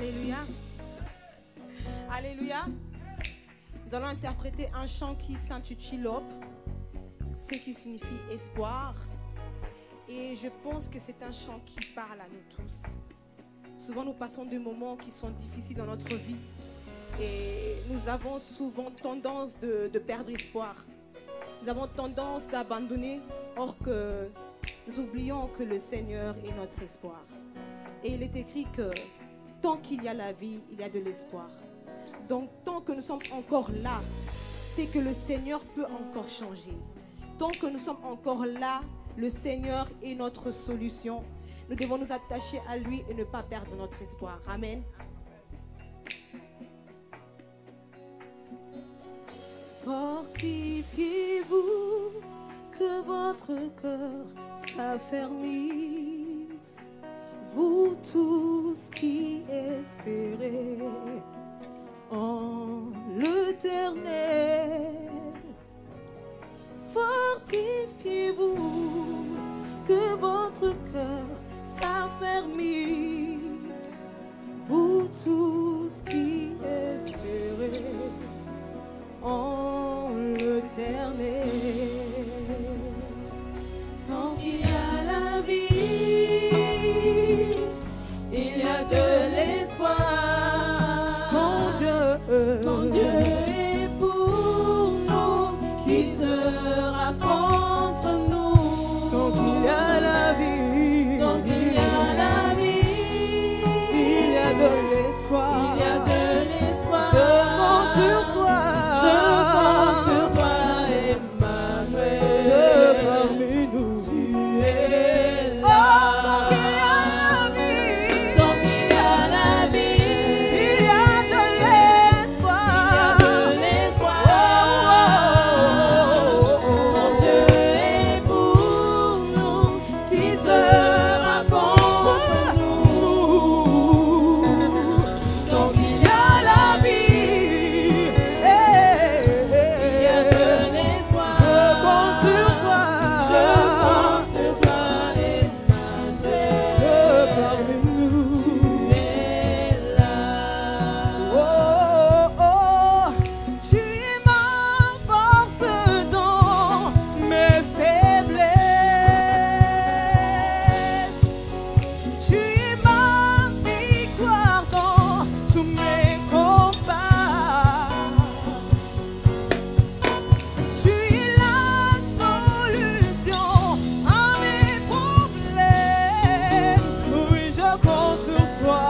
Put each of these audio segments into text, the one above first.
Alléluia. Alléluia. Nous allons interpréter un chant qui s'intitule Hope, ce qui signifie espoir. Et je pense que c'est un chant qui parle à nous tous. Souvent, nous passons des moments qui sont difficiles dans notre vie. Et nous avons souvent tendance de perdre espoir. Nous avons tendance d'abandonner, or que nous oublions que le Seigneur est notre espoir. Et il est écrit que tant qu'il y a la vie, il y a de l'espoir. Donc tant que nous sommes encore là, c'est que le Seigneur peut encore changer. Tant que nous sommes encore là, le Seigneur est notre solution. Nous devons nous attacher à lui et ne pas perdre notre espoir. Amen. Fortifiez-vous, que votre cœur s'affermisse. Vous tous qui espérez en l'Éternel. Fortifiez-vous, que votre cœur s'affermisse. Vous tous qui espérez en l'Éternel. Tant qu'il y a la vie, il y a de l'espoir. Quand Dieu est pour nous, qui sera contre nous? Tant qu'il y a la vie, tant qu'il y a la vie, il y a de l'espoir. Il y a de l'espoir. Je compte sur toi. Je compte sur toi, Emmanuel. Dieu parmi nous. Tu es là. Oh, tant qu'il y a la vie, tant qu'il y a la vie, il y a de l'espoir. Il y a de l'espoir. Quand Dieu est pour nous, qui sera contre nous? Tant qu'il y a la vie, il y a de l'espoir. Je compte sur toi. Je compte sur toi, Emmanuel. Dieu parmi nous. Tu es là. Oh, oh, oh. Tu es ma force dans mes faiblesses. Tu es ma victoire dans tous mes combats. Tu es la solution à mes problèmes. Oui, je compte sur toi,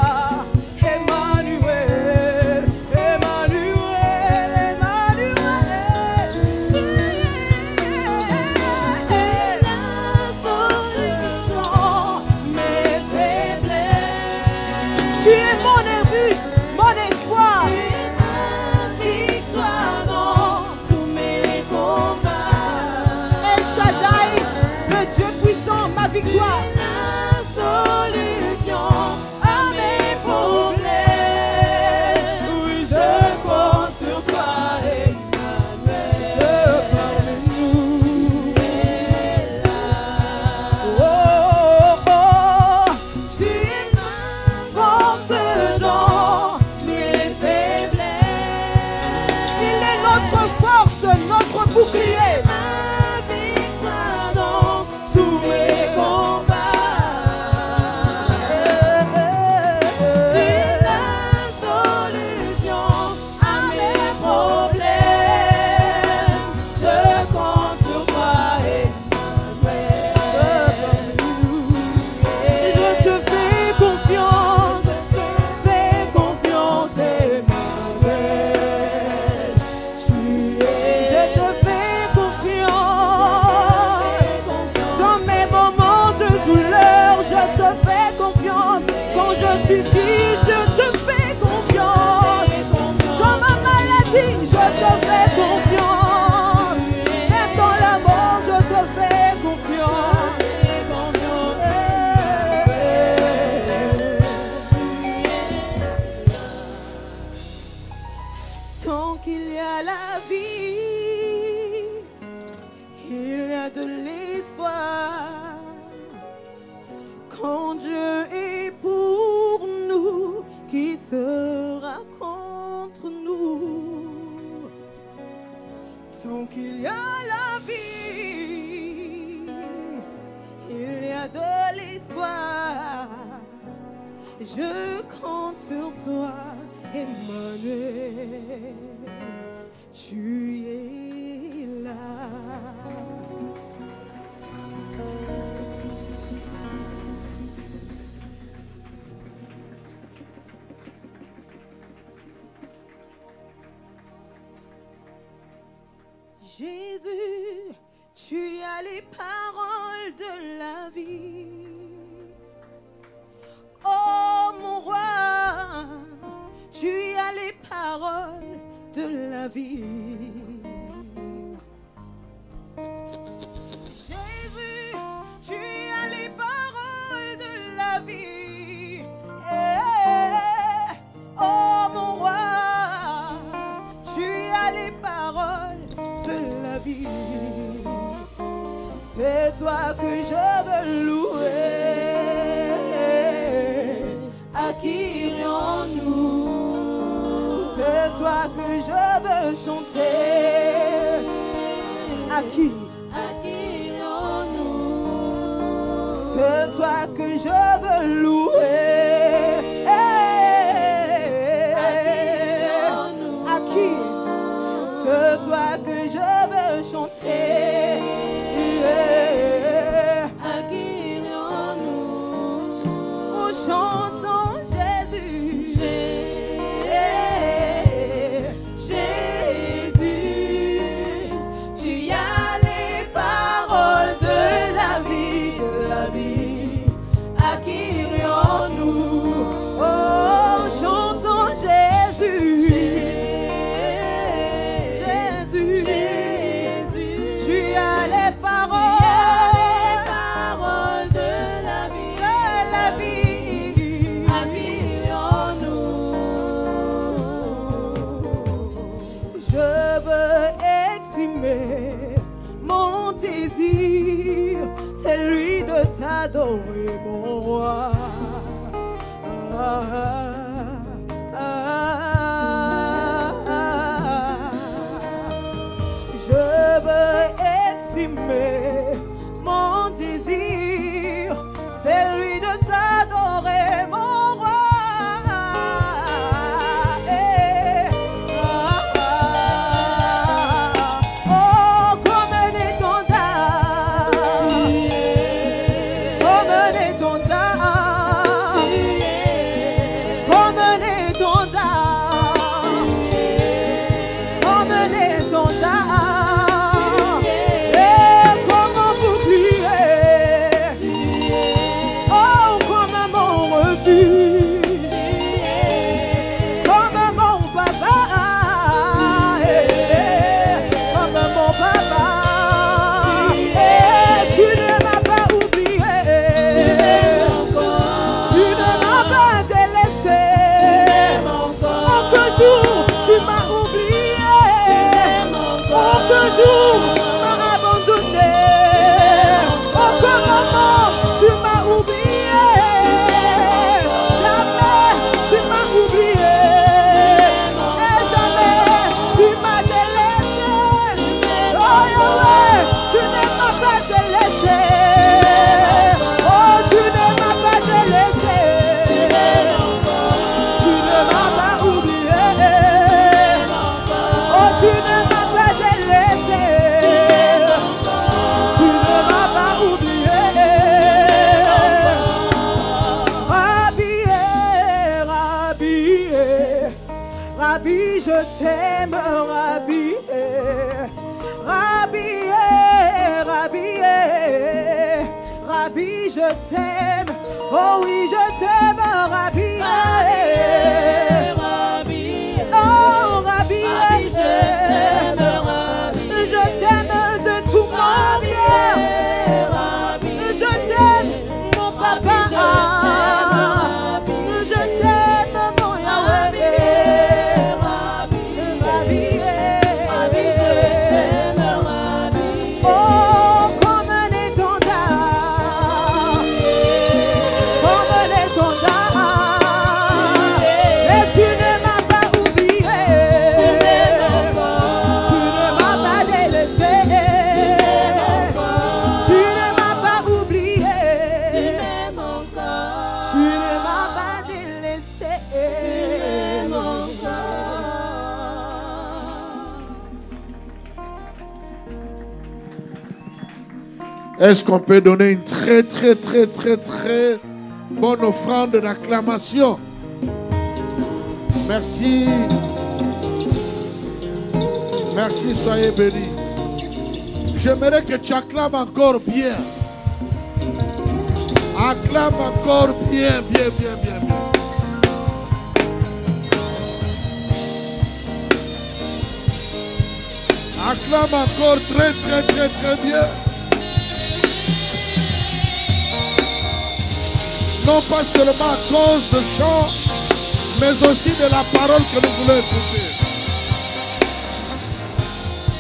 Emmanuel, Emmanuel, Emmanuel. Tu es la solution, mes faiblesses. Tu es mon refuge, mon espoir. Tu es ma victoire dans tous mes combats. El Shaddai, le Dieu puissant, ma victoire. Tu es la solution à mes problèmes. Oui, je compte sur toi, Emmanuel. Dieu parmi nous. Tu es là. Oh, oh, oh. Tu es ma force dans mes faiblesses. Il est notre force, notre bouclier. Ma victoire dans tous mes combats. Tu es la solution à mes problèmes. Je compte sur toi, Emmanuel. Et je te fais confiance, Emmanuel. Je te fais confiance dans mes moments de douleur. Je te fais confiance quand je suis triste. Je te fais confiance dans ma maladie. Je te fais confiance même dans la mort. Je te fais confiance. Tant qu'il y a la vie, il y a de l'espoir. Quand Dieu est pour nous, qui sera Tant qu'il y a la vie, il y a de l'espoir. Je compte sur toi, Emmanuel. Tu es là. Jésus, tu as les paroles de la vie. Oh mon roi, tu as les paroles de la vie. Jésus, tu as les paroles de la vie. Oh mon roi, tu as les paroles de la vie. C'est toi que je veux louer. À qui irions-nous? C'est toi que je veux chanter. À qui irions-nous? C'est toi que je veux louer. À qui? C'est toi que je veux chanter. À qui irions-nous? Oh, chantons Jésus. Jésus, tu as les paroles de la vie, de la vie. À qui irions-nous? Oh, chantons Jésus. Mon désir, c'est lui de t'adorer, mon roi. Je veux exprimer mon désir, c'est lui de t'adorer, mon roi. Rabbi, je t'aime, Rabbi, Rabbi, Rabbi, Rabbi, je t'aime, oh oui, je t'aime, Rabbi, Rabbi, oh Rabbi, je t'aime, Rabbi, je t'aime de tout mon cœur, je t'aime, mon papa, je t'aime, mon Yahweh. Est-ce qu'on peut donner une très bonne offrande d'acclamation? Merci. Merci, soyez bénis. J'aimerais que tu acclames encore bien. Acclame encore bien. Acclame encore très bien. Non pas seulement à cause de chant, mais aussi de la parole que nous voulons écouter.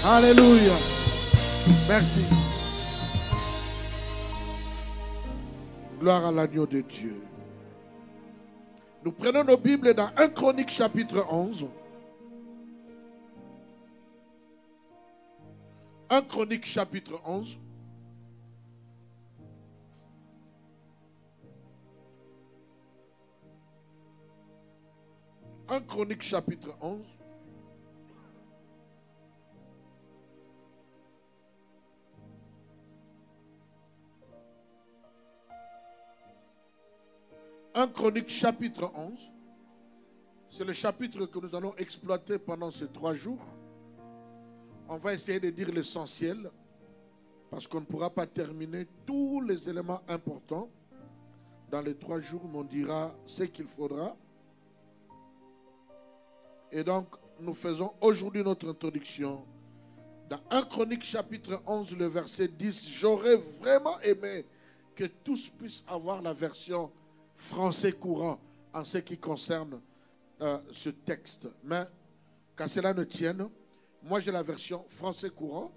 Alléluia. Merci. Gloire à l'agneau de Dieu. Nous prenons nos Bibles dans 1 Chronique chapitre 11. 1 Chronique chapitre 11. Un Chronique chapitre 11. Un Chronique chapitre 11. C'est le chapitre que nous allons exploiter pendant ces 3 jours. On va essayer de dire l'essentiel parce qu'on ne pourra pas terminer tous les éléments importants. Dans les 3 jours, on dira ce qu'il faudra. Et donc, nous faisons aujourd'hui notre introduction dans 1 Chronique chapitre 11, le verset 10. J'aurais vraiment aimé que tous puissent avoir la version français courant en ce qui concerne ce texte. Mais qu'à cela ne tienne, moi j'ai la version français courant.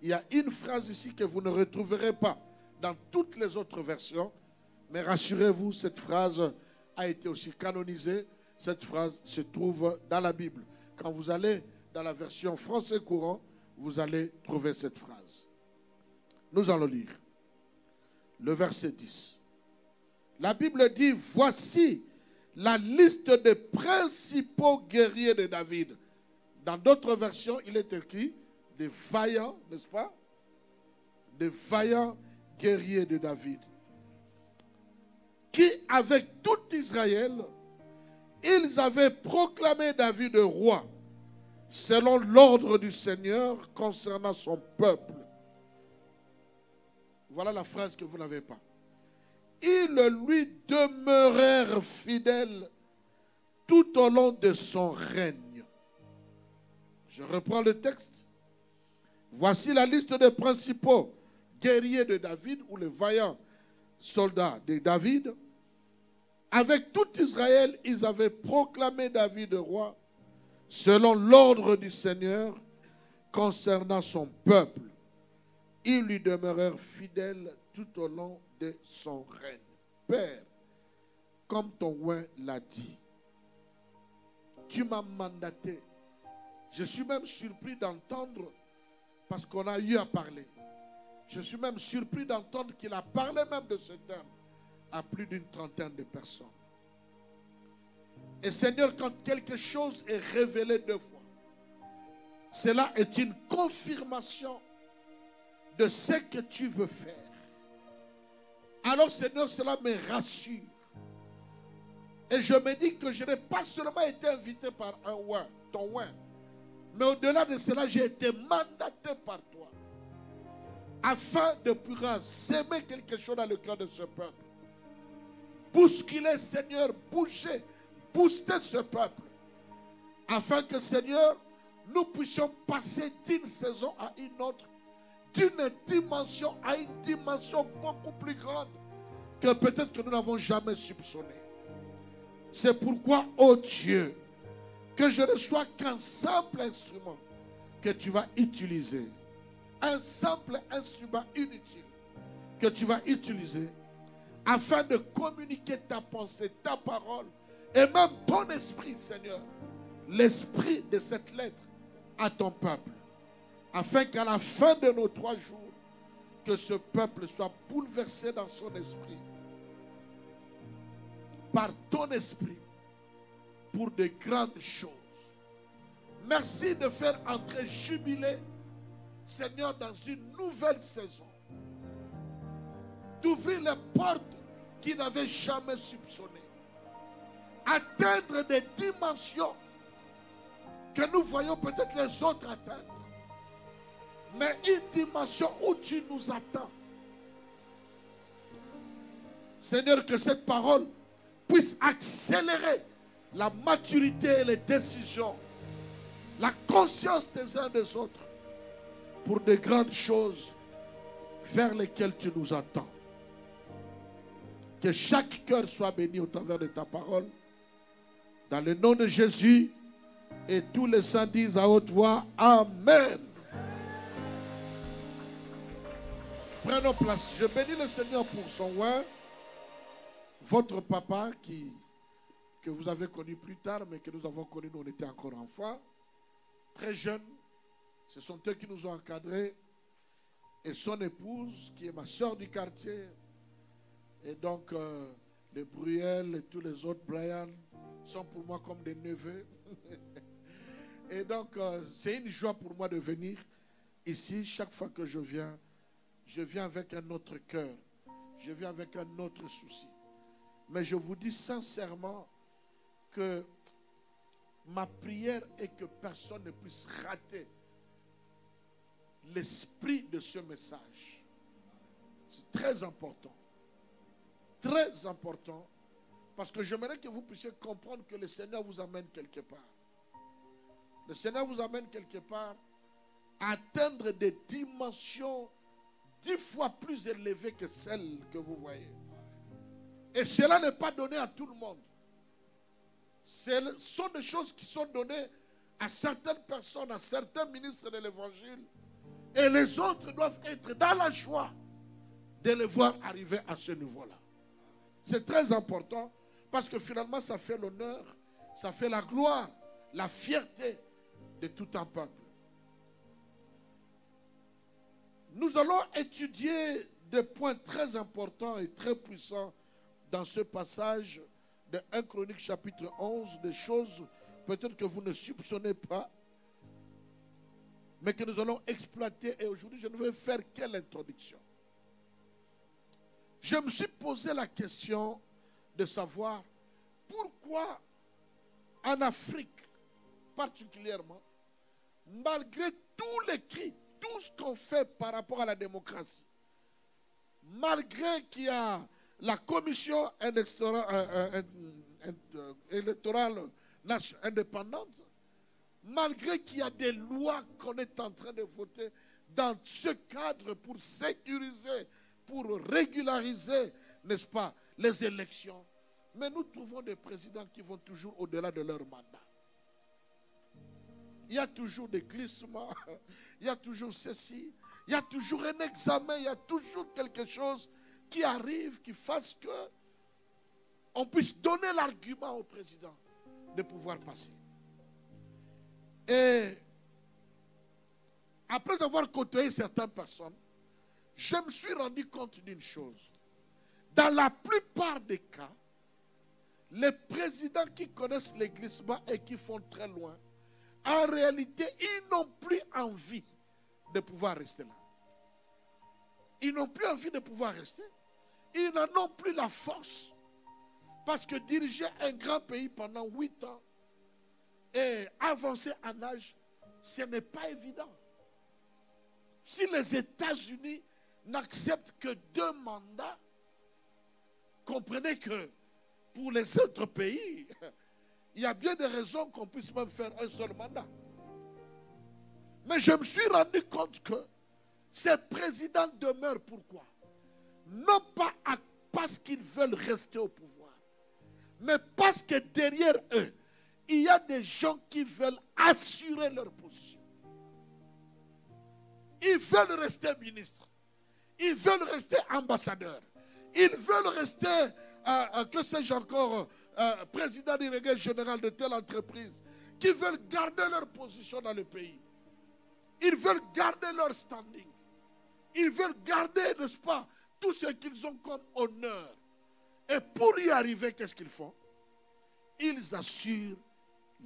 Il y a une phrase ici que vous ne retrouverez pas dans toutes les autres versions. Mais rassurez-vous, cette phrase a été aussi canonisée. Cette phrase se trouve dans la Bible. Quand vous allez dans la version français courant, vous allez trouver cette phrase. Nous allons lire le verset 10. La Bible dit, voici la liste des principaux guerriers de David. Dans d'autres versions, il est écrit des vaillants, n'est-ce pas? Des vaillants guerriers de David. Qui, avec tout Israël, ils avaient proclamé David roi, selon l'ordre du Seigneur concernant son peuple. Voilà la phrase que vous n'avez pas. Ils lui demeurèrent fidèles tout au long de son règne. Je reprends le texte. Voici la liste des principaux guerriers de David, ou les vaillants soldats de David. Avec tout Israël, ils avaient proclamé David roi selon l'ordre du Seigneur concernant son peuple. Ils lui demeurèrent fidèles tout au long de son règne. Père, comme ton oint l'a dit, tu m'as mandaté. Je suis même surpris d'entendre, parce qu'on a eu à parler, je suis même surpris d'entendre qu'il a parlé même de ce thème à plus d'une trentaine de personnes. Et Seigneur, quand quelque chose est révélé 2 fois, cela est une confirmation de ce que tu veux faire. Alors Seigneur, cela me rassure. Et je me dis que je n'ai pas seulement été invité par un oint, ton oint, mais au-delà de cela, j'ai été mandaté par toi afin de pouvoir s'aimer quelque chose dans le cœur de ce peuple. Bousculer, Seigneur, bouger, booster ce peuple, afin que, Seigneur, nous puissions passer d'une saison à une autre, d'une dimension à une dimension beaucoup plus grande que peut-être que nous n'avons jamais soupçonné. C'est pourquoi, ô Dieu, que je ne sois qu'un simple instrument que tu vas utiliser, un simple instrument inutile que tu vas utiliser afin de communiquer ta pensée, ta parole et même ton esprit, Seigneur, l'esprit de cette lettre à ton peuple, afin qu'à la fin de nos 3 jours, que ce peuple soit bouleversé dans son esprit par ton esprit pour de grandes choses. Merci de faire entrer Jubilé, Seigneur, dans une nouvelle saison. d'ouvrir les portes qu'ils n'avaient jamais soupçonnées. Atteindre des dimensions que nous voyons peut-être les autres atteindre. Mais une dimension où tu nous attends. Seigneur, que cette parole puisse accélérer la maturité et les décisions, la conscience des uns des autres pour de grandes choses vers lesquelles tu nous attends. Que chaque cœur soit béni au travers de ta parole. Dans le nom de Jésus, et tous les saints disent à haute voix, Amen. Prenons place. Je bénis le Seigneur pour son roi, votre papa que vous avez connu plus tard, mais que nous avons connu, nous on était encore enfants, très jeunes. Ce sont eux qui nous ont encadrés. Et son épouse, qui est ma soeur du quartier, et donc les Bruel et tous les autres, Brian, sont pour moi comme des neveux. Et donc, c'est une joie pour moi de venir ici. Chaque fois que je viens avec un autre cœur. Je viens avec un autre souci. Mais je vous dis sincèrement que ma prière est que personne ne puisse rater l'esprit de ce message. C'est très important. Très important. Parce que j'aimerais que vous puissiez comprendre que le Seigneur vous amène quelque part. Le Seigneur vous amène quelque part à atteindre des dimensions 10 fois plus élevées que celles que vous voyez. Et cela n'est pas donné à tout le monde. Ce sont des choses qui sont données à certaines personnes, à certains ministres de l'Évangile. Et les autres doivent être dans la joie de les voir arriver à ce niveau-là. C'est très important parce que finalement ça fait l'honneur, ça fait la gloire, la fierté de tout un peuple. Nous allons étudier des points très importants et très puissants dans ce passage de 1 Chronique chapitre 11, des choses peut-être que vous ne soupçonnez pas, mais que nous allons exploiter. Et aujourd'hui, je ne vais faire quelle introduction. Je me suis posé la question de savoir pourquoi en Afrique particulièrement, malgré tous les cris, tout ce qu'on fait par rapport à la démocratie, malgré qu'il y a la commission électorale indépendante, malgré qu'il y a des lois qu'on est en train de voter dans ce cadre pour sécuriser, pour régulariser, n'est-ce pas, les élections, mais nous trouvons des présidents qui vont toujours au-delà de leur mandat. Il y a toujours des glissements, il y a toujours ceci, il y a toujours un examen, il y a toujours quelque chose qui arrive, qui fasse que on puisse donner l'argument au président de pouvoir passer. Et après avoir côtoyé certaines personnes, je me suis rendu compte d'une chose. Dans la plupart des cas, les présidents qui connaissent les glissements et qui font très loin, en réalité, ils n'ont plus envie de pouvoir rester là. Ils n'ont plus envie de pouvoir rester. Ils n'en ont plus la force. Parce que diriger un grand pays pendant 8 ans et avancer en âge, ce n'est pas évident. Si les États-Unis n'acceptent que 2 mandats, comprenez que pour les autres pays, il y a bien des raisons qu'on puisse même faire un seul mandat. Mais je me suis rendu compte que ces présidents demeurent pourquoi? Non pas parce qu'ils veulent rester au pouvoir, mais parce que derrière eux, il y a des gens qui veulent assurer leur position. Ils veulent rester ministres. Ils veulent rester ambassadeurs. Ils veulent rester, que sais-je encore, président délégué général de telle entreprise. Qui veulent garder leur position dans le pays. Ils veulent garder leur standing. Ils veulent garder, n'est-ce pas, tout ce qu'ils ont comme honneur. Et pour y arriver, qu'est-ce qu'ils font? Ils assurent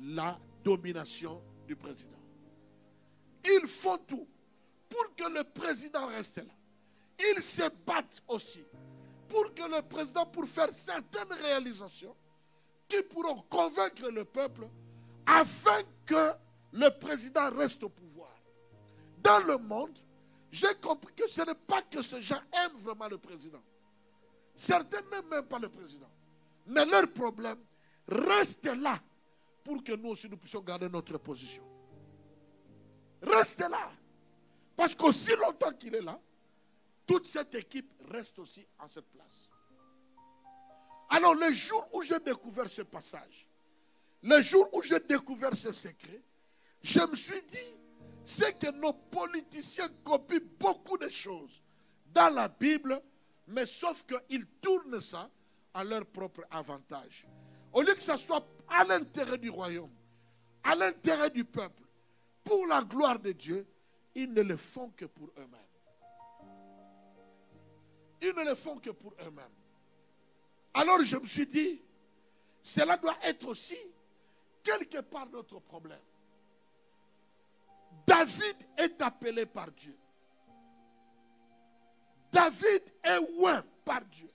la domination du président. Ils font tout pour que le président reste là. Ils se battent aussi pour que le président, pour faire certaines réalisations qui pourront convaincre le peuple afin que le président reste au pouvoir. Dans le monde, j'ai compris que ce n'est pas que ces gens aiment vraiment le président. Certains n'aiment même pas le président. Mais leur problème reste là pour que nous aussi nous puissions garder notre position. Restez là. Parce qu'aussi longtemps qu'il est là, toute cette équipe reste aussi en cette place. Alors le jour où j'ai découvert ce passage, le jour où j'ai découvert ce secret, je me suis dit, c'est que nos politiciens copient beaucoup de choses dans la Bible, mais sauf qu'ils tournent ça à leur propre avantage. Au lieu que ça soit à l'intérêt du royaume, à l'intérêt du peuple, pour la gloire de Dieu, ils ne le font que pour eux-mêmes. Ils ne le font que pour eux-mêmes. Alors je me suis dit, cela doit être aussi quelque part notre problème. David est appelé par Dieu. David est oint par Dieu.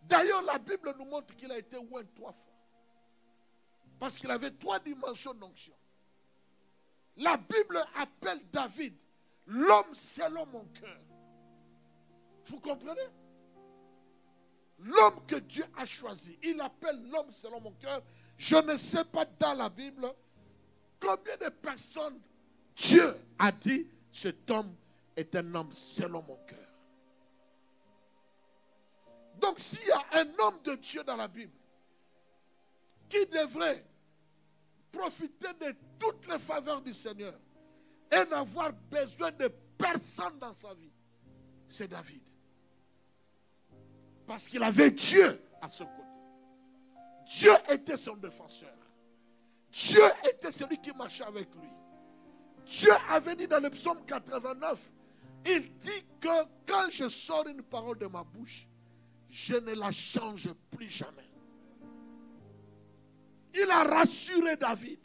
D'ailleurs, la Bible nous montre qu'il a été oint 3 fois. Parce qu'il avait 3 dimensions d'onction. La Bible appelle David l'homme selon mon cœur. Vous comprenez? L'homme que Dieu a choisi, il appelle l'homme selon mon cœur. Je ne sais pas dans la Bible combien de personnes Dieu a dit cet homme est un homme selon mon cœur. Donc s'il y a un homme de Dieu dans la Bible qui devrait profiter de toutes les faveurs du Seigneur et n'avoir besoin de personne dans sa vie, c'est David. Parce qu'il avait Dieu à son côté. Dieu était son défenseur. Dieu était celui qui marchait avec lui. Dieu avait dit dans le psaume 89, il dit que quand je sors une parole de ma bouche, je ne la change plus jamais. Il a rassuré David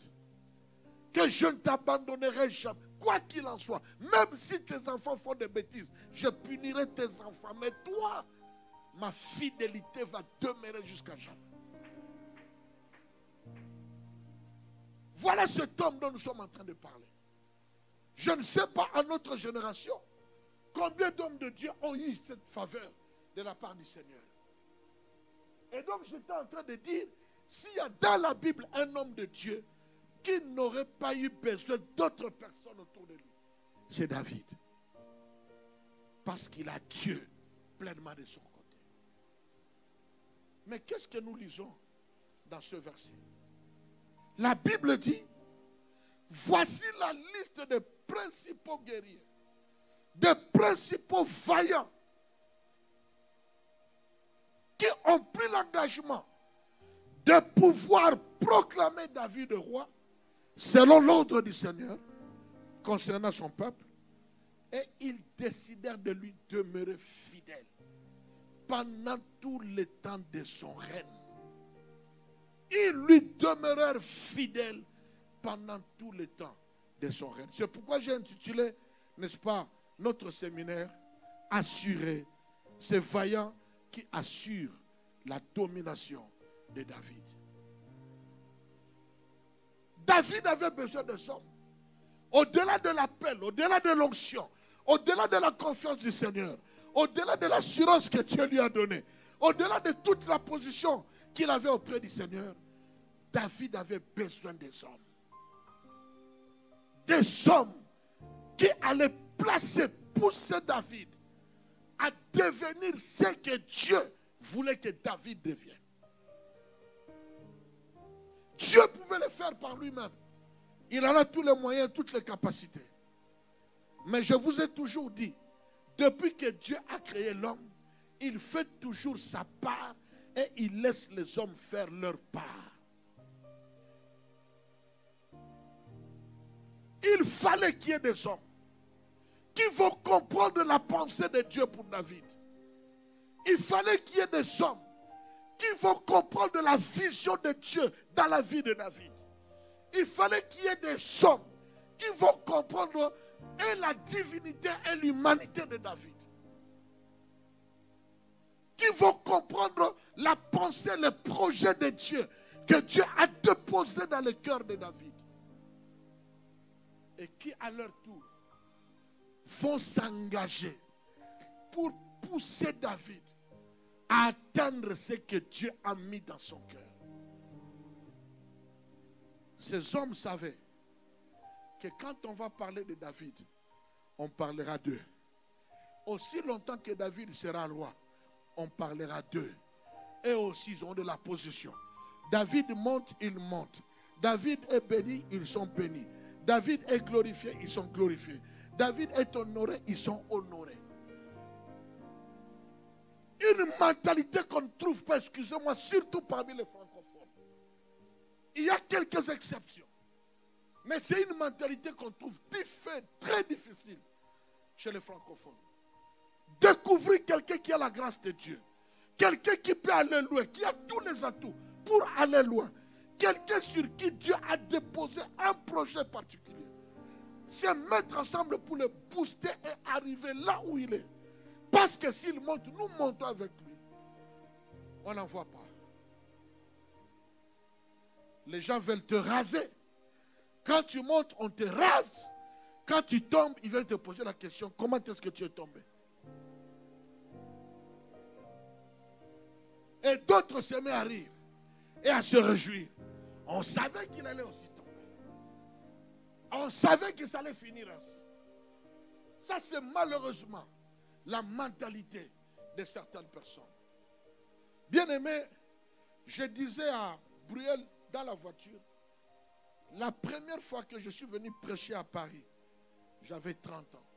que je ne t'abandonnerai jamais. Quoi qu'il en soit, même si tes enfants font des bêtises, je punirai tes enfants. Mais toi, ma fidélité va demeurer jusqu'à jamais. Voilà cet homme dont nous sommes en train de parler. Je ne sais pas à notre génération combien d'hommes de Dieu ont eu cette faveur de la part du Seigneur. Et donc j'étais en train de dire, s'il y a dans la Bible un homme de Dieu qui n'aurait pas eu besoin d'autres personnes autour de lui, c'est David. Parce qu'il a Dieu pleinement de son côté. Mais qu'est-ce que nous lisons dans ce verset? La Bible dit, voici la liste des principaux guerriers, des principaux vaillants qui ont pris l'engagement de pouvoir proclamer David roi selon l'ordre du Seigneur concernant son peuple, et ils décidèrent de lui demeurer fidèles pendant tout le temps de son règne. Ils lui demeurèrent fidèles pendant tout le temps de son règne. C'est pourquoi j'ai intitulé, n'est-ce pas, notre séminaire, Assurer, ces vaillants qui assurent la domination de David. David avait besoin des hommes. Au-delà de l'appel, au-delà de l'onction, au-delà de la confiance du Seigneur, au-delà de l'assurance que Dieu lui a donnée, au-delà de toute la position qu'il avait auprès du Seigneur, David avait besoin des hommes. Des hommes qui allaient placer, pousser David à devenir ce que Dieu voulait que David devienne. Dieu pouvait le faire par lui-même. Il en a tous les moyens, toutes les capacités. Mais je vous ai toujours dit, depuis que Dieu a créé l'homme, il fait toujours sa part et il laisse les hommes faire leur part. Il fallait qu'il y ait des hommes qui vont comprendre la pensée de Dieu pour David. Il fallait qu'il y ait des hommes qui vont comprendre la vision de Dieu dans la vie de David. Il fallait qu'il y ait des hommes qui vont comprendre et la divinité et l'humanité de David. qui vont comprendre la pensée, le projet de Dieu, que Dieu a déposé dans le cœur de David. Et qui, à leur tour, vont s'engager pour pousser David à atteindre ce que Dieu a mis dans son cœur. Ces hommes savaient que quand on va parler de David, on parlera d'eux. Aussi longtemps que David sera roi, on parlera d'eux. Et aussi, ils ont de la position. David monte, ils montent. David est béni, ils sont bénis. David est glorifié, ils sont glorifiés. David est honoré, ils sont honorés. Une mentalité qu'on ne trouve pas, excusez-moi, surtout parmi les francophones. Il y a quelques exceptions. Mais c'est une mentalité qu'on trouve très difficile chez les francophones. Découvrir quelqu'un qui a la grâce de Dieu. Quelqu'un qui peut aller loin, qui a tous les atouts pour aller loin. Quelqu'un sur qui Dieu a déposé un projet particulier. C'est mettre ensemble pour le booster et arriver là où il est. Parce que s'il monte, nous montons avec lui. On n'en voit pas. Les gens veulent te raser. Quand tu montes, on te rase. Quand tu tombes, ils veulent te poser la question, comment est-ce que tu es tombé? Et d'autres se mettent à rire et à se réjouir. On savait qu'il allait aussi tomber. On savait que ça allait finir ainsi. Ça, c'est malheureusement la mentalité de certaines personnes. Bien aimé, je disais à Bruel dans la voiture, la première fois que je suis venu prêcher à Paris, j'avais 30 ans.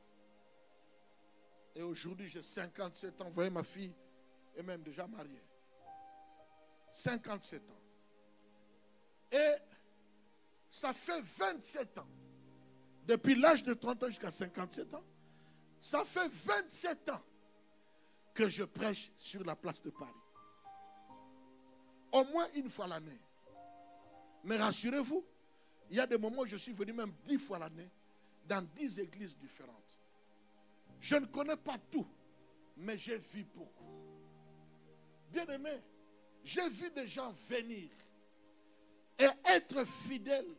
Et aujourd'hui, j'ai 57 ans. Vous voyez, ma fille est même déjà mariée. 57 ans. Et ça fait 27 ans. Depuis l'âge de 30 ans jusqu'à 57 ans, ça fait 27 ans que je prêche sur la place de Paris. Au moins une fois l'année. Mais rassurez-vous, il y a des moments où je suis venu même 10 fois l'année dans 10 églises différentes. Je ne connais pas tout, mais j'ai vu beaucoup. Bien aimé, j'ai vu des gens venir et être fidèles,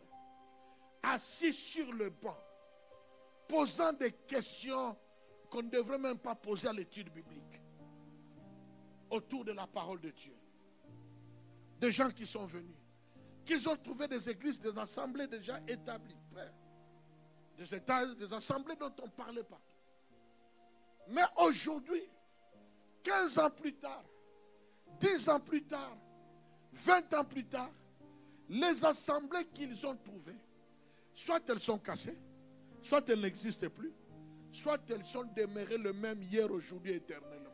assis sur le banc, posant des questions qu'on ne devrait même pas poser à l'étude biblique, autour de la parole de Dieu. Des gens qui sont venus, qui ont trouvé des églises, des assemblées déjà établies, prêts. Des assemblées dont on parlait partout. Mais aujourd'hui, 15 ans plus tard, 10 ans plus tard, 20 ans plus tard, les assemblées qu'ils ont trouvées, soit elles sont cassées, soit elles n'existent plus, soit elles sont demeurées le même hier, aujourd'hui, éternellement.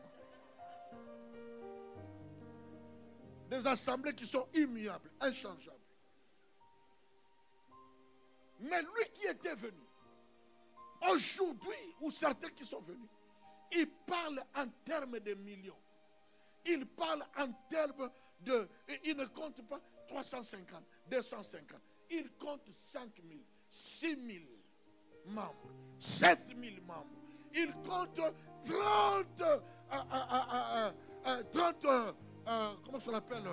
Des assemblées qui sont immuables, inchangeables. Mais lui qui était venu, aujourd'hui, ou certains qui sont venus, ils parlent en termes de millions. Ils parlent en termes de... Ils ne comptent pas 350, 250. Ils comptent 5 000, 6 000 membres, 7 000 membres. Ils comptent 30 comment ça s'appelle,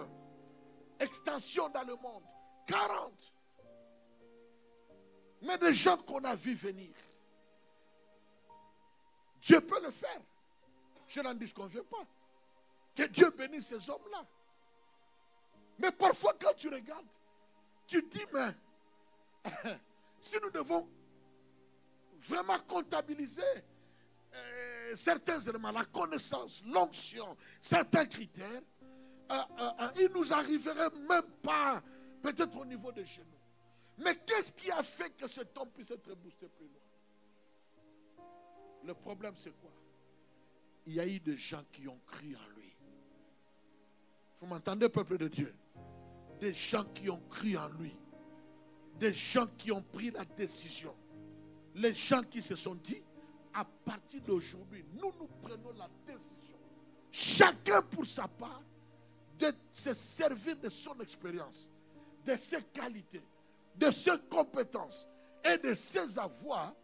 extensions dans le monde. 40. Mais des gens qu'on a vus venir. Dieu peut le faire. Je n'en disconviens pas. Que Dieu bénisse ces hommes-là. Mais parfois quand tu regardes, tu te dis, mais si nous devons vraiment comptabiliser certains éléments, la connaissance, l'onction, certains critères, il nous arriverait même pas peut-être au niveau des genoux. Mais qu'est-ce qui a fait que cet homme puisse être boosté plus loin? Le problème, c'est quoi? Il y a eu des gens qui ont cru en lui. Vous m'entendez, peuple de Dieu? Des gens qui ont cru en lui. Des gens qui ont pris la décision. Les gens qui se sont dit, à partir d'aujourd'hui, nous prenons la décision. Chacun pour sa part, de se servir de son expérience, de ses qualités, de ses compétences et de ses avoirs,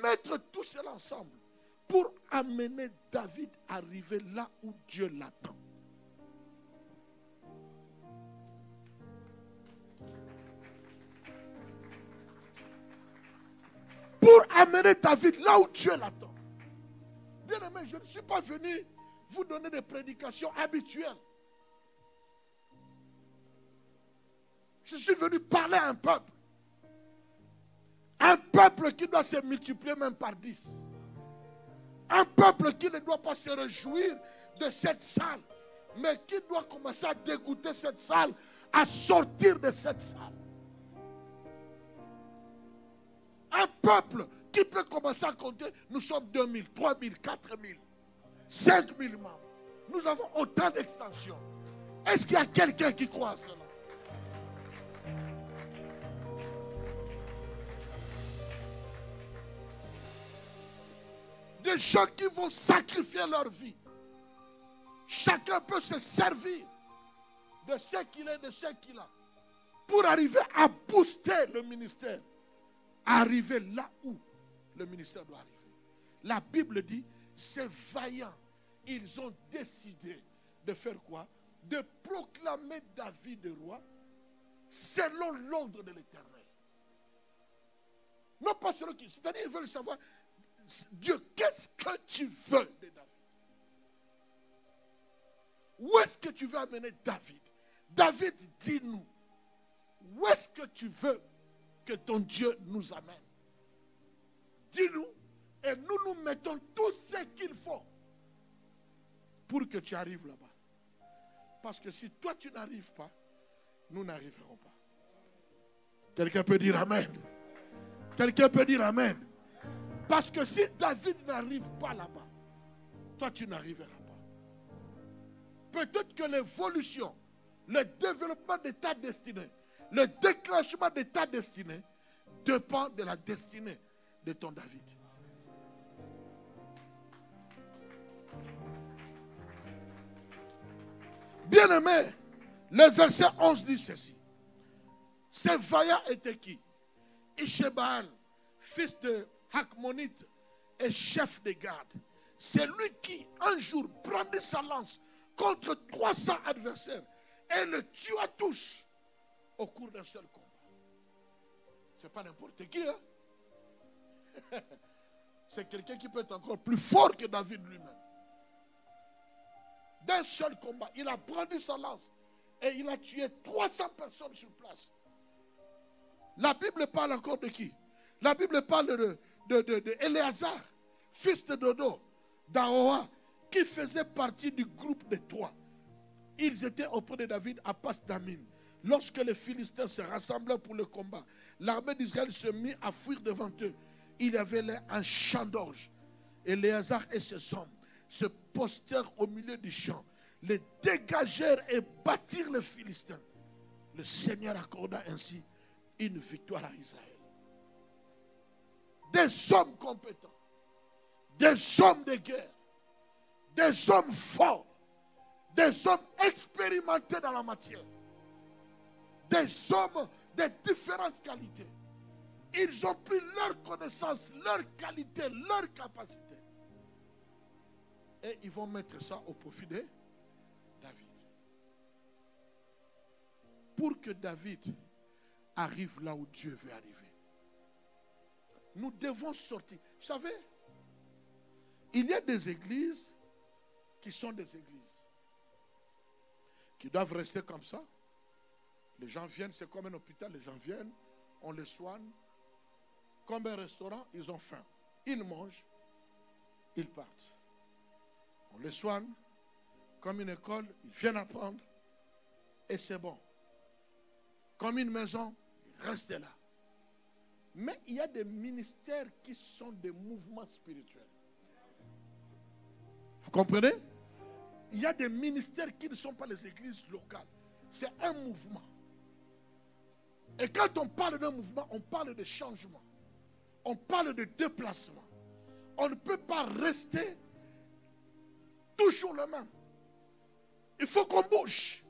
mettre tout cela ensemble pour amener David à arriver là où Dieu l'attend. Pour amener David là où Dieu l'attend. Bien aimé, je ne suis pas venu vous donner des prédications habituelles. Je suis venu parler à un peuple. Un peuple qui doit se multiplier même par 10. Un peuple qui ne doit pas se réjouir de cette salle, mais qui doit commencer à dégoûter cette salle, à sortir de cette salle. Un peuple qui peut commencer à compter, nous sommes 2000, 3000, 4000, 5000 membres. Nous avons autant d'extensions. Est-ce qu'il y a quelqu'un qui croit à cela? Des gens qui vont sacrifier leur vie. Chacun peut se servir de ce qu'il est, de ce qu'il a, pour arriver à booster le ministère, arriver là où le ministère doit arriver. La Bible dit, ces vaillants, ils ont décidé de faire quoi? De proclamer David roi selon l'ordre de l'Éternel. Non pas selon qui, c'est-à-dire ils veulent savoir, Dieu, qu'est-ce que tu veux de David? Où est-ce que tu veux amener David? David, dis-nous, où est-ce que tu veux que ton Dieu nous amène? Dis-nous, et nous nous mettons tout ce qu'il faut pour que tu arrives là-bas. Parce que si toi tu n'arrives pas, nous n'arriverons pas. Quelqu'un peut dire Amen. Quelqu'un peut dire Amen. Parce que si David n'arrive pas là-bas, toi tu n'arriveras pas. Peut-être que l'évolution, le développement de ta destinée, le déclenchement de ta destinée dépend de la destinée de ton David. Bien-aimé, le verset 11 dit ceci. Ces vaillants étaient qui? Ishbaal, fils de Hakmonite et chef de garde. C'est lui qui, un jour, brandit sa lance contre 300 adversaires et le tua tous au cours d'un seul combat. C'est pas n'importe qui, hein? C'est quelqu'un qui peut être encore plus fort que David lui-même. D'un seul combat, il a brandi sa lance et il a tué 300 personnes sur place. La Bible parle encore de qui? La Bible parle de Éléazar, fils de Dodo, d'Aoa, qui faisait partie du groupe de 3. Ils étaient auprès de David à Pas-Damim. Lorsque les Philistins se rassemblèrent pour le combat, l'armée d'Israël se mit à fuir devant eux. Il y avait là un champ d'orge. Éléazar et ses hommes se postèrent au milieu du champ, les dégagèrent et battirent les Philistins. Le Seigneur accorda ainsi une victoire à Israël. Des hommes compétents, des hommes de guerre, des hommes forts, des hommes expérimentés dans la matière, des hommes de différentes qualités. Ils ont pris leur connaissance, leur qualité, leur capacité. Et ils vont mettre ça au profit de David. Pour que David arrive là où Dieu veut arriver, nous devons sortir. Vous savez, il y a des églises qui sont des églises qui doivent rester comme ça. Les gens viennent, c'est comme un hôpital, les gens viennent, on les soigne. Comme un restaurant, ils ont faim. Ils mangent, ils partent. On les soigne. Comme une école, ils viennent apprendre. Et c'est bon. Comme une maison, ils restent là. Mais il y a des ministères qui sont des mouvements spirituels. Vous comprenez? Il y a des ministères qui ne sont pas les églises locales. C'est un mouvement. Et quand on parle d'un mouvement, on parle de changement. On parle de déplacement. On ne peut pas rester toujours le même. Il faut qu'on bouge.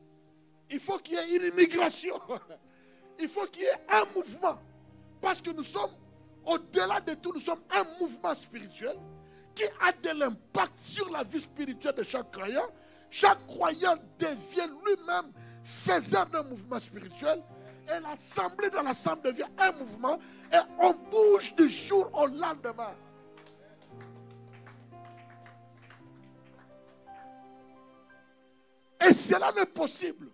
Il faut qu'il y ait une immigration. Il faut qu'il y ait un mouvement. Parce que nous sommes, au-delà de tout, nous sommes un mouvement spirituel qui a de l'impact sur la vie spirituelle de chaque croyant devient lui-même faiseur d'un mouvement spirituel. Et l'assemblée dans l'assemblée devient un mouvement. Et on bouge du jour au lendemain. Et cela n'est possible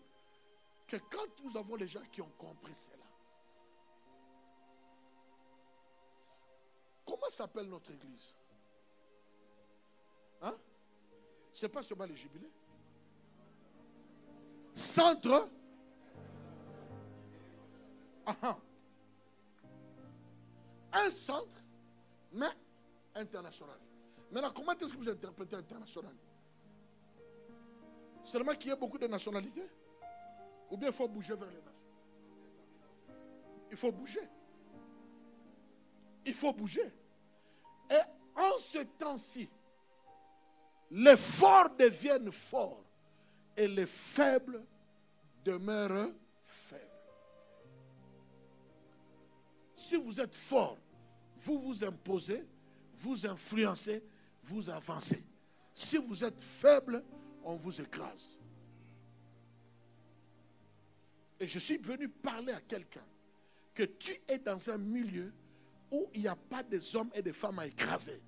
que quand nous avons les gens qui ont compris cela. Comment s'appelle notre église? Hein? C'est pas seulement les jubilés. Centre. Un centre, mais international. Maintenant, comment est-ce que vous interprétez international? Seulement qu'il y ait beaucoup de nationalités? Ou bien il faut bouger vers les nations? Il faut bouger. Il faut bouger. Et en ce temps-ci, les forts deviennent forts et les faibles demeurent faibles. Si vous êtes fort, vous vous imposez, vous influencez, vous avancez. Si vous êtes faible, on vous écrase. Et je suis venu parler à quelqu'un que tu es dans un milieu où il n'y a pas des hommes et des femmes à écraser,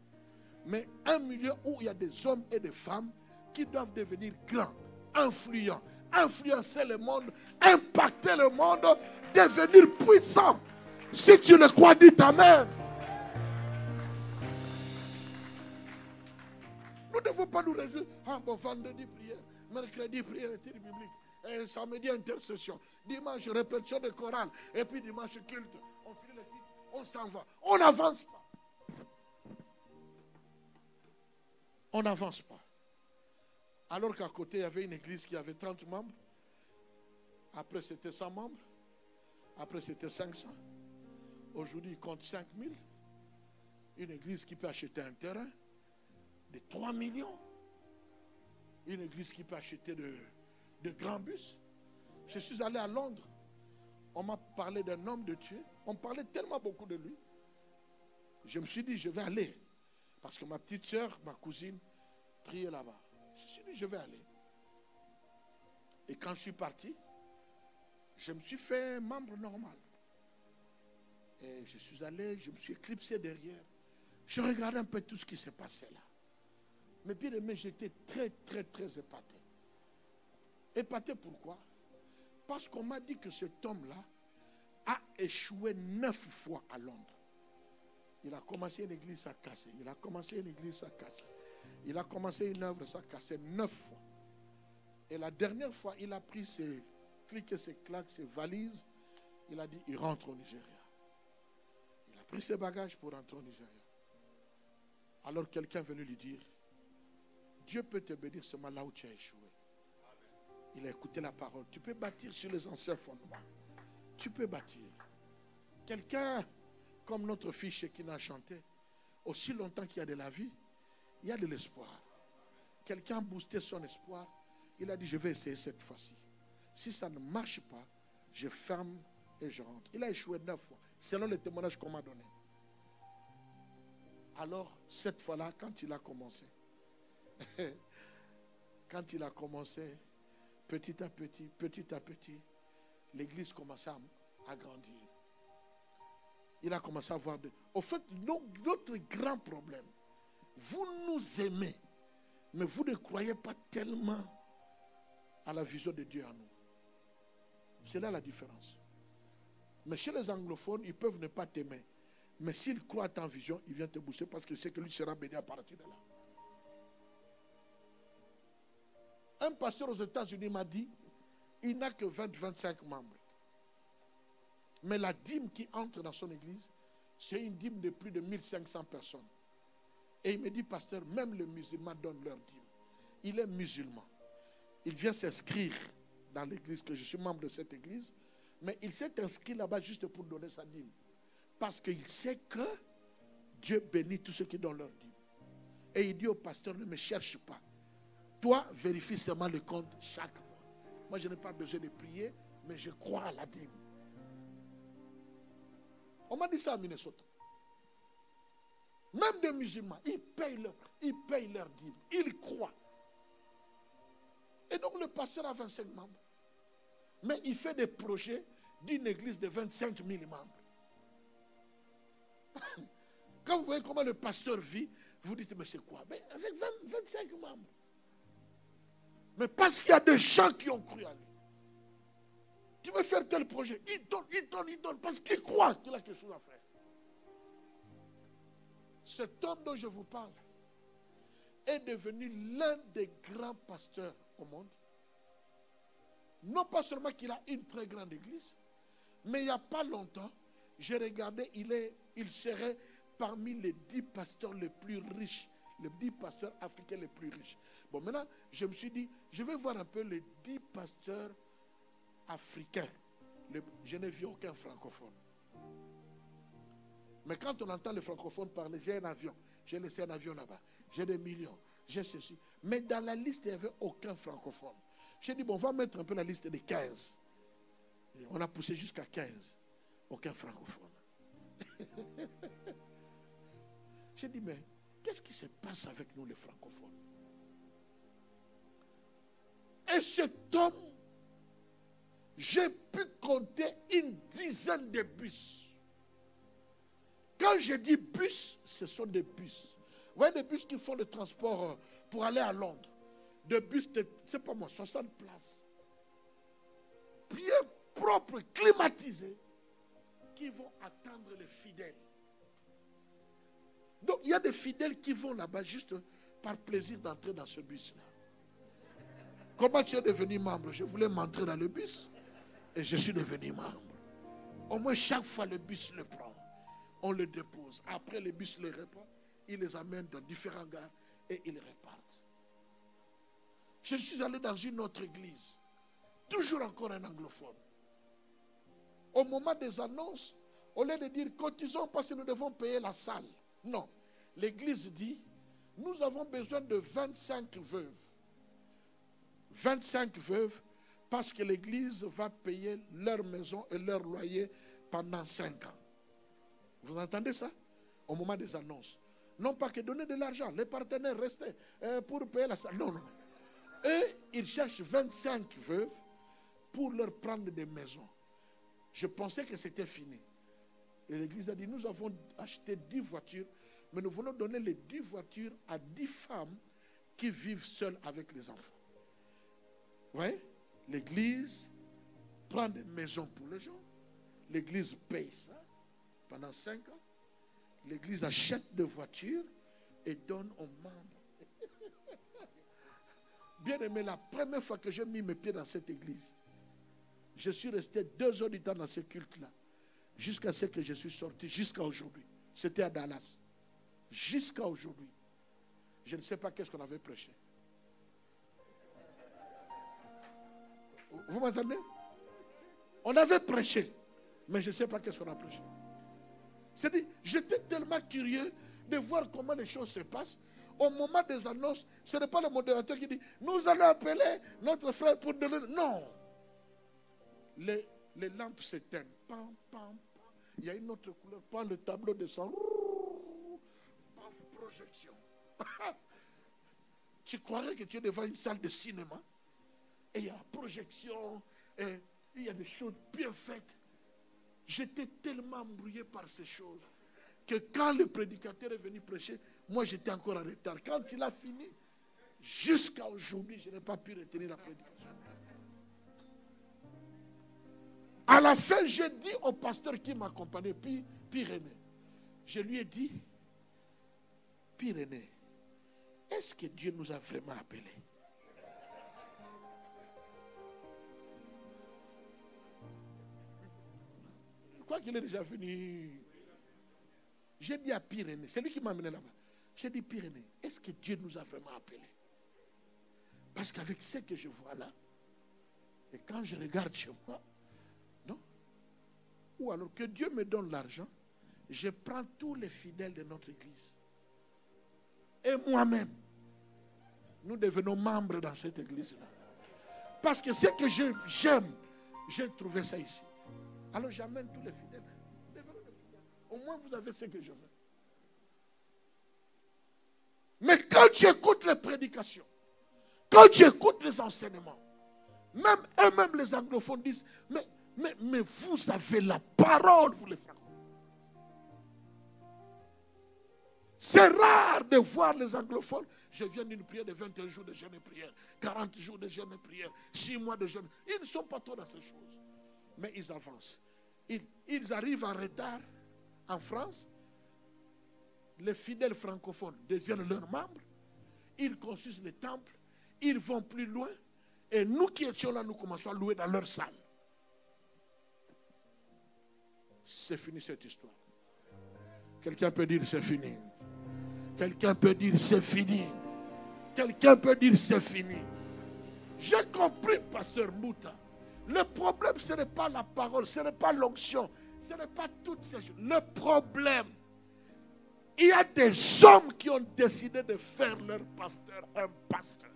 mais un milieu où il y a des hommes et des femmes qui doivent devenir grands, influents, influencer le monde, impacter le monde, devenir puissants. Si tu le crois, dis Amen. Nous ne devons pas nous réjouir. Ah bon, vendredi prière, mercredi prière étude biblique, et samedi intercession, dimanche répétition de chorale, et puis dimanche culte. On finit le culte, on s'en va. On n'avance pas. On n'avance pas. Alors qu'à côté, il y avait une église qui avait 30 membres. Après, c'était 100 membres. Après, c'était 500. Aujourd'hui, il compte 5000. Une église qui peut acheter un terrain de 3 millions. Une église qui peut acheter de grands bus. Je suis allé à Londres. On m'a parlé d'un homme de Dieu. On parlait tellement beaucoup de lui. Je me suis dit, je vais aller. Parce que ma petite soeur, ma cousine, priait là-bas. Je me suis dit, je vais aller. Et quand je suis parti, je me suis fait membre normal. Et je suis allé, je me suis éclipsé derrière. Je regardais un peu tout ce qui s'est passé là. Mais bien aimé, j'étais très, très, très épaté. Épaté pourquoi? Parce qu'on m'a dit que cet homme-là a échoué 9 fois à Londres. Il a commencé une église, ça a cassé. Il a commencé une église, ça a cassé. Il a commencé une œuvre, ça a cassé 9 fois. Et la dernière fois, il a pris ses clics et ses claques, ses valises. Il a dit, il rentre au Nigeria. Il a pris ses bagages pour rentrer au Nigeria. Alors quelqu'un est venu lui dire, Dieu peut te bénir seulement là où tu as échoué. Il a écouté la parole. Tu peux bâtir sur les anciens fondements. Tu peux bâtir. Quelqu'un, comme notre fille Shekina a chanté, aussi longtemps qu'il y a de la vie, il y a de l'espoir. Quelqu'un a boosté son espoir. Il a dit, je vais essayer cette fois-ci. Si ça ne marche pas, je ferme et je rentre. Il a échoué 9 fois, selon les témoignages qu'on m'a donnés. Alors, cette fois-là, quand il a commencé, petit à petit, l'église commençait à grandir. Il a commencé à voir... Au fait, notre grand problème, vous nous aimez, mais vous ne croyez pas tellement à la vision de Dieu en nous. C'est là la différence. Mais chez les anglophones, ils peuvent ne pas t'aimer. Mais s'ils croient à ta vision, ils viennent te booster parce qu'ils savent que lui sera béni à partir de là. Un pasteur aux États-Unis m'a dit, il n'a que 20-25 membres. Mais la dîme qui entre dans son église, c'est une dîme de plus de 1500 personnes. Et il me dit, pasteur, même les musulmans donnent leur dîme. Il est musulman. Il vient s'inscrire dans l'église, que je suis membre de cette église, mais il s'est inscrit là-bas juste pour donner sa dîme. Parce qu'il sait que Dieu bénit tous ceux qui donnent leur dîme. Et il dit au pasteur, ne me cherche pas. Toi, vérifie seulement le compte chaque mois. Moi, je n'ai pas besoin de prier, mais je crois à la dîme. On m'a dit ça à Minnesota. Même des musulmans, ils payent leur dîme. Ils croient. Et donc le pasteur a 25 membres. Mais il fait des projets d'une église de 25 000 membres. Quand vous voyez comment le pasteur vit, vous dites, mais c'est quoi? Mais avec 25 membres. Mais parce qu'il y a des gens qui ont cru à lui. Tu veux faire tel projet, il donne, parce qu'il croit qu'il a quelque chose à faire. Cet homme dont je vous parle est devenu l'un des grands pasteurs au monde. Non pas seulement qu'il a une très grande église, mais il n'y a pas longtemps, j'ai regardé, il serait parmi les 10 pasteurs les plus riches, les 10 pasteurs africains les plus riches. Bon, maintenant, je me suis dit, je vais voir un peu les 10 pasteurs africains. Je n'ai vu aucun francophone. Mais quand on entend les francophones parler, j'ai un avion, j'ai laissé un avion là-bas, j'ai des millions, j'ai ceci. Mais dans la liste, il n'y avait aucun francophone. J'ai dit, bon, on va mettre un peu la liste des 15. Et on a poussé jusqu'à 15. Aucun francophone. J'ai dit, mais qu'est-ce qui se passe avec nous les francophones? Et cet homme, j'ai pu compter une dizaine de bus. Quand je dis bus, ce sont des bus. Vous voyez des bus qui font le transport pour aller à Londres. Des bus de, c'est pas moi, 60 places. Bien propres, climatisés, qui vont attendre les fidèles. Donc il y a des fidèles qui vont là-bas juste par plaisir d'entrer dans ce bus-là. Comment tu es devenu membre? Je voulais m'entrer dans le bus et je suis devenu membre. Au moins chaque fois le bus le prend. On le dépose. Après le bus les reprend. Il les amène dans différents gares et ils repartent. Je suis allé dans une autre église. Toujours encore un anglophone. Au moment des annonces, au lieu de dire cotisons parce que nous devons payer la salle. Non. L'église dit, nous avons besoin de 25 veuves. 25 veuves parce que l'église va payer leur maison et leur loyer pendant 5 ans. Vous entendez ça? Au moment des annonces. Non pas que donner de l'argent, les partenaires restaient pour payer la salle. Non, non. Et ils cherchent 25 veuves pour leur prendre des maisons. Je pensais que c'était fini. Et l'église a dit, nous avons acheté 10 voitures, mais nous voulons donner les 10 voitures à 10 femmes qui vivent seules avec les enfants. Vous voyez? L'église prend des maisons pour les gens. L'église paye ça pendant 5 ans. L'église achète des voitures et donne aux membres. Bien aimé, la première fois que j'ai mis mes pieds dans cette église, je suis resté 2 heures du temps dans ce culte-là. Jusqu'à ce que je suis sorti, jusqu'à aujourd'hui. C'était à Dallas. Jusqu'à aujourd'hui. Je ne sais pas qu'est-ce qu'on avait prêché. Vous m'entendez? On avait prêché, mais je ne sais pas qu'est-ce qu'on a prêché. C'est-à-dire, j'étais tellement curieux de voir comment les choses se passent. Au moment des annonces, ce n'est pas le modérateur qui dit, nous allons appeler notre frère pour donner. Non. Les lampes s'éteignent. Pam, pam, pam. Il y a une autre couleur. Pas le tableau de sang. Paf, projection. Tu croirais que tu es devant une salle de cinéma. Et il y a la projection. Et il y a des choses bien faites. J'étais tellement embrouillé par ces choses que quand le prédicateur est venu prêcher, moi j'étais encore en retard. Quand il a fini, jusqu'à aujourd'hui, je n'ai pas pu retenir la prédication. À la fin, j'ai dit au pasteur qui m'accompagnait, Pyrénées, je lui ai dit, Pyrénées, est-ce que Dieu nous a vraiment appelés? Je crois qu'il est déjà venu. J'ai dit à Pyrénées, c'est lui qui m'a amené là-bas. J'ai dit, Pyrénées, est-ce que Dieu nous a vraiment appelés? Parce qu'avec ce que je vois là, et quand je regarde chez moi, non? Ou alors que Dieu me donne l'argent, je prends tous les fidèles de notre église. Et moi-même, nous devenons membres dans cette église-là. Parce que ce que j'aime, j'ai trouvé ça ici. Alors j'amène tous les fidèles. Au moins vous avez ce que je veux. Mais quand tu écoutes les prédications, quand tu écoutes les enseignements, même eux-mêmes les anglophones disent, mais vous avez la parole, vous les francophones. C'est rare de voir les anglophones. Je viens d'une prière de 21 jours de jeûne et prière, 40 jours de jeûne et prière, 6 mois de jeûne. Ils ne sont pas trop dans ces choses. Mais ils avancent. Ils arrivent en retard en France. Les fidèles francophones deviennent leurs membres. Ils construisent les temples. Ils vont plus loin. Et nous qui étions là, nous commençons à louer dans leur salle. C'est fini cette histoire. Quelqu'un peut dire c'est fini. Quelqu'un peut dire c'est fini. Quelqu'un peut dire c'est fini. J'ai compris, pasteur Mouta. Le problème, ce n'est pas la parole, ce n'est pas l'onction, ce n'est pas toutes ces choses. Le problème, il y a des hommes qui ont décidé de faire leur pasteur un pasteur.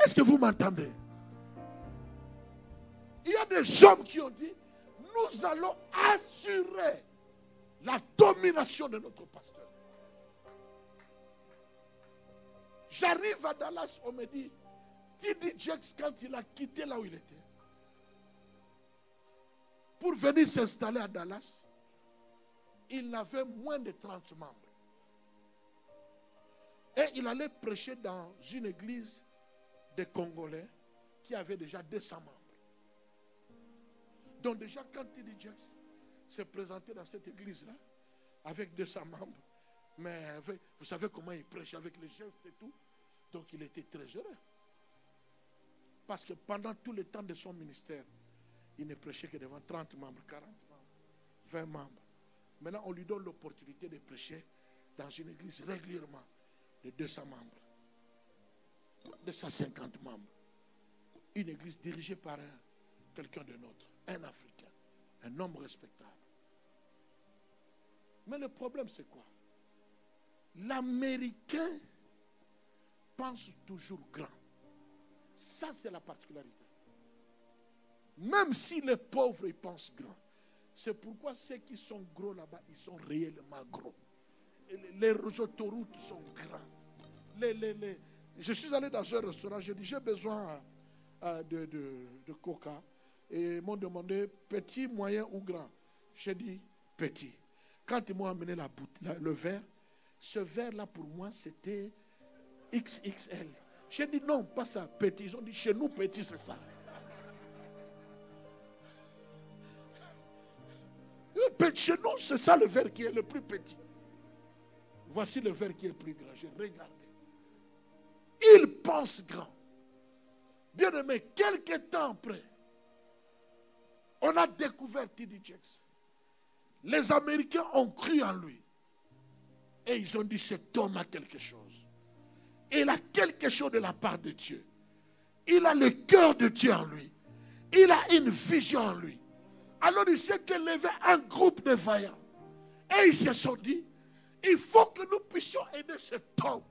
Est-ce que vous m'entendez? Il y a des hommes qui ont dit, nous allons assurer la domination de notre pasteur. J'arrive à Dallas, on me dit, T.D. Jakes, quand il a quitté là où il était, pour venir s'installer à Dallas, il avait moins de 30 membres. Et il allait prêcher dans une église des Congolais qui avait déjà 200 membres. Donc déjà, quand T.D. Jakes s'est présenté dans cette église-là, avec 200 membres, mais vous savez comment il prêche avec les gestes et tout. Donc il était très heureux. Parce que pendant tout le temps de son ministère, il ne prêchait que devant 30 membres, 40 membres, 20 membres. Maintenant, on lui donne l'opportunité de prêcher dans une église régulièrement de 200 membres, 250 membres. Une église dirigée par quelqu'un de nôtre, un Africain, un homme respectable. Mais le problème, c'est quoi? L'Américain pense toujours grand. Ça, c'est la particularité. Même si les pauvres, ils pensent grand. C'est pourquoi ceux qui sont gros là-bas, ils sont réellement gros. Les autoroutes sont grands. Je suis allé dans un restaurant, j'ai dit, j'ai besoin de coca. Et ils m'ont demandé petit, moyen ou grand. J'ai dit petit. Quand ils m'ont amené le verre, ce verre-là pour moi, c'était XXL. J'ai dit non, pas ça, petit. Ils ont dit chez nous, petit, c'est ça. Chez nous, c'est ça le verre qui est le plus petit. Voici le verre qui est le plus grand. J'ai regardé. Il pense grand. Bien aimé, quelques temps après, on a découvert T.D. Jakes. Les Américains ont cru en lui. Et ils ont dit, cet homme a quelque chose. Il a quelque chose de la part de Dieu. Il a le cœur de Dieu en lui. Il a une vision en lui. Alors il s'est élevé un groupe de vaillants. Et ils se sont dit, il faut que nous puissions aider cet homme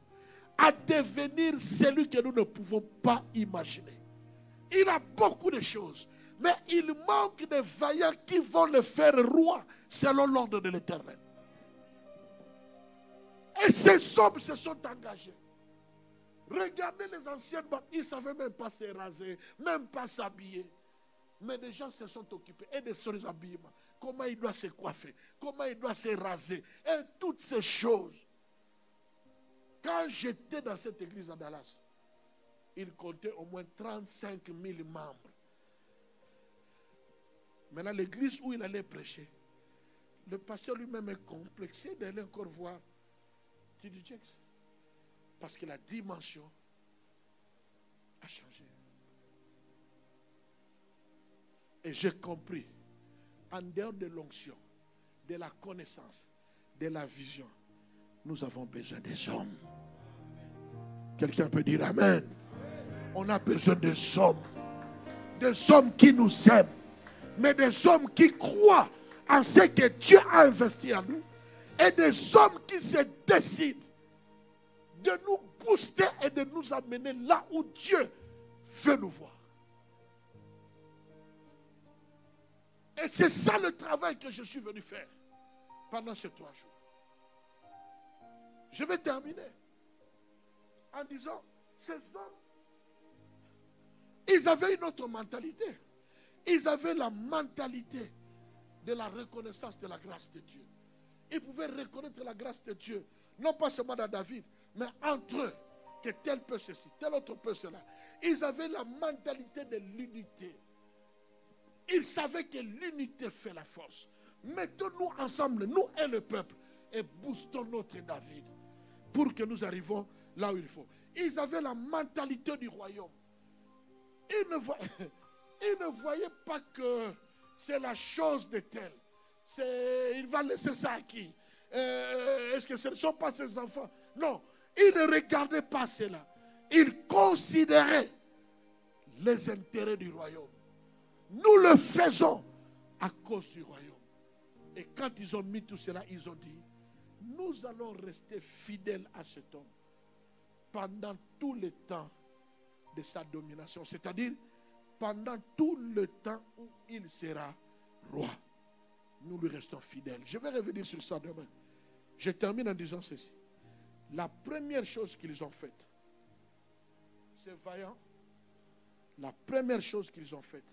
à devenir celui que nous ne pouvons pas imaginer. Il a beaucoup de choses. Mais il manque de vaillants qui vont le faire roi selon l'ordre de l'Éternel. Et ces hommes se sont engagés. Regardez les anciennes bandes, ils ne savaient même pas se raser, même pas s'habiller. Mais les gens se sont occupés et de son habillement. Comment il doit se coiffer, comment il doit se raser, et toutes ces choses. Quand j'étais dans cette église à Dallas, il comptait au moins 35 000 membres. Maintenant, l'église où il allait prêcher, le pasteur lui-même est complexé d'aller encore voir T.D. Jakes. Parce que la dimension a changé. Et j'ai compris, en dehors de l'onction, de la connaissance, de la vision, nous avons besoin des hommes. Quelqu'un peut dire Amen. On a besoin des hommes qui nous aiment, mais des hommes qui croient en ce que Dieu a investi en nous, et des hommes qui se décident de nous booster et de nous amener là où Dieu veut nous voir. Et c'est ça le travail que je suis venu faire. pendant ces 3 jours. Je vais terminer en disant, ces hommes, ils avaient une autre mentalité. Ils avaient la mentalité de la reconnaissance de la grâce de Dieu. Ils pouvaient reconnaître la grâce de Dieu, non pas seulement dans David, mais entre eux, que tel peut ceci, tel autre peut cela. Ils avaient la mentalité de l'unité. Ils savaient que l'unité fait la force. Mettons-nous ensemble, nous et le peuple, et boostons notre David pour que nous arrivions là où il faut. Ils avaient la mentalité du royaume. Ils ne voyaient pas que c'est la chose de tel. Il va laisser ça à qui? Est-ce que ce ne sont pas ses enfants? Non, ils ne regardaient pas cela. Ils considéraient les intérêts du royaume. Nous le faisons à cause du royaume. Et quand ils ont mis tout cela, ils ont dit, nous allons rester fidèles à cet homme pendant tout le temps de sa domination. C'est-à-dire, pendant tout le temps où il sera roi. Nous lui restons fidèles. Je vais revenir sur ça demain. Je termine en disant ceci. La première chose qu'ils ont faite, ces vaillants, la première chose qu'ils ont faite,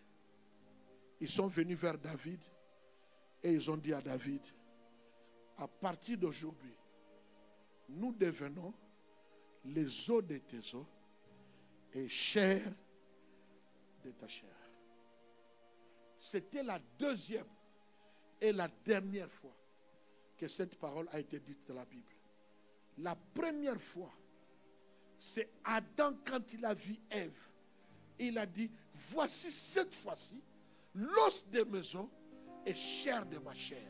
ils sont venus vers David et ils ont dit à David, à partir d'aujourd'hui, nous devenons les os de tes os et chair de ta chair. C'était la deuxième et la dernière fois que cette parole a été dite dans la Bible. La première fois, c'est Adam quand il a vu Ève. Il a dit, voici cette fois-ci, l'os de mes os et chair de ma chair.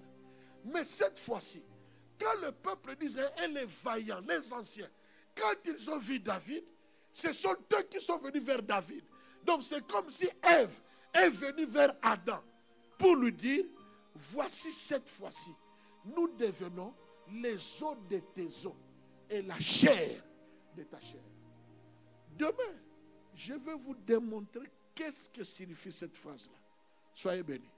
Mais cette fois-ci, quand le peuple d'Israël et les vaillants, les anciens, quand ils ont vu David, ce sont eux qui sont venus vers David. Donc c'est comme si Ève est venue vers Adam pour lui dire, voici cette fois-ci, nous devenons les os de tes os et la chair de ta chair. Demain, je vais vous démontrer qu'est-ce que signifie cette phrase-là. Soyez bénis.